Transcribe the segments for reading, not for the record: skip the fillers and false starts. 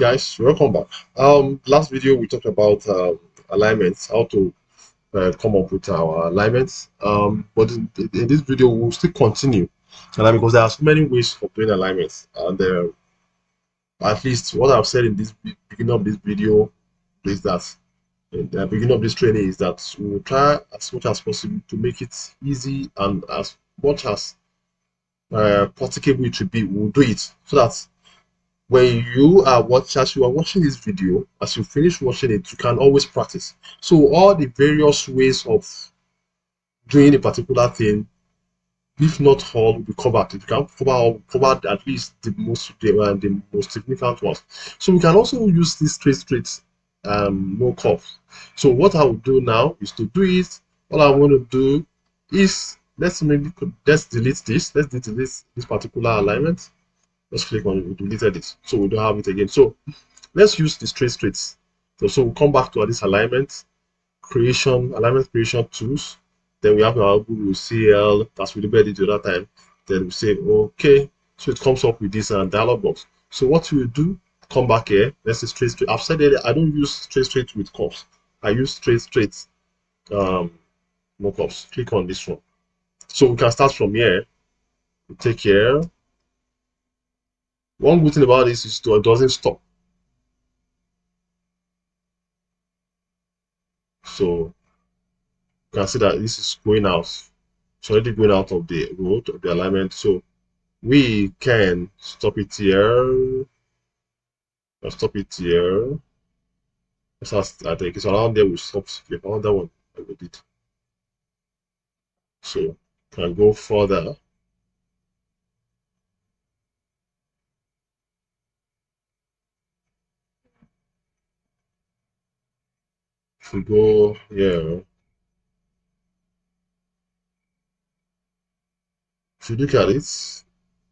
Guys, welcome back. Last video we talked about alignments, how to come up with our alignments. But in this video we'll still continue, and because there are so many ways of doing alignments, and at least what I've said in this beginning of this video is that in the beginning of this training is that we will try as much as possible to make it easy, and as much as practicable it should be, we'll do it so that when you are watching this video, as you finish watching it, you can always practice. So all the various ways of doing a particular thing, if not all, will be covered. If you can cover at least the most significant ones. So we can also use this straight no curve. So what I will do now is to do it. All I want to do is let's delete this. Let's delete this particular alignment. Let's click on it. We deleted it, so we don't have it again. So let's use the straights. So we'll come back to this alignment creation tools. Then we have our Google CL that's we did the other time. Then we say okay. So it comes up with this dialog box. So what we will do, come back here. Let's say straight. I've said that I don't use straight with curves. I use straight no curves. Click on this one. So we can start from here. We take here. One good thing about this is it doesn't stop. So you can see that this is going out. It's already going out of the road of the alignment. So we can stop it here. I'll stop it here. I think it's around there. We stop here. Around that one I did. So can go further. If we go here, if you look at it,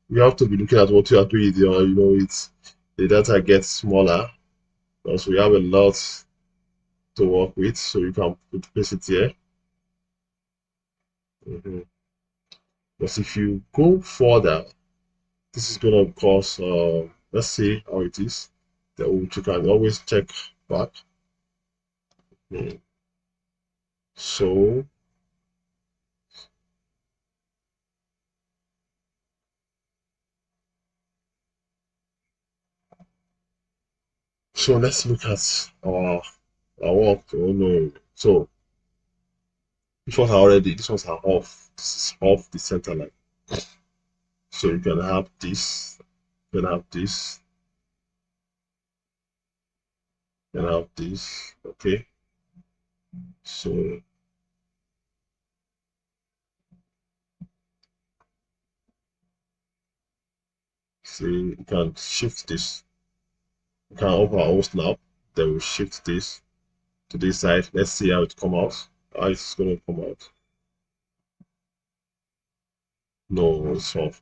you have to be looking at what you are doing. You know, it's the data gets smaller because we have a lot to work with. So you can place it here. But if you go further, this is going to cause let's see how it is. That you can always check back. So let's look at our work. Oh no! So this one's are off. This is off the center line. So you can have this. You can have this. You can have this. Okay. So see, you can shift this. You can open our snap. Then we shift this to this side. Let's see how it come out. How it's going to come out. No, it's off.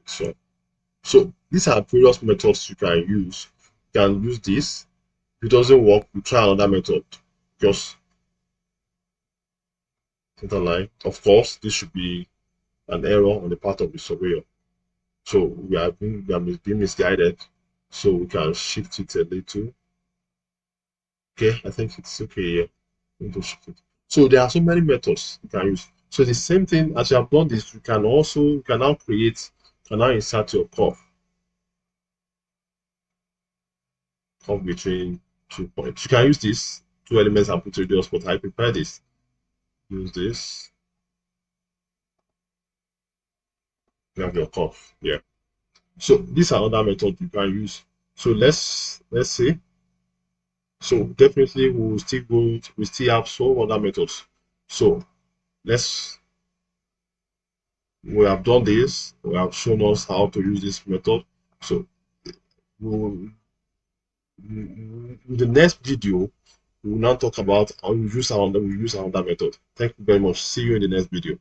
So these are various methods you can use. You can use this. If it doesn't work, you try another method. Just center line. Of course, this should be an error on the part of the surveyor. So we are being misguided. So we can shift it a little. Okay, I think it's okay here. So there are so many methods you can use. So the same thing as you have done this, you can now insert your curve between 2 points. You can use this 2 elements and put radius, but I prefer this. Use this. You have your curve here. So these are other methods you can use. So let's see. So definitely we still have some other methods. So we have done this. We have shown us how to use this method. So in the next video, we will now talk about how we use another method. Thank you very much. See you in the next video.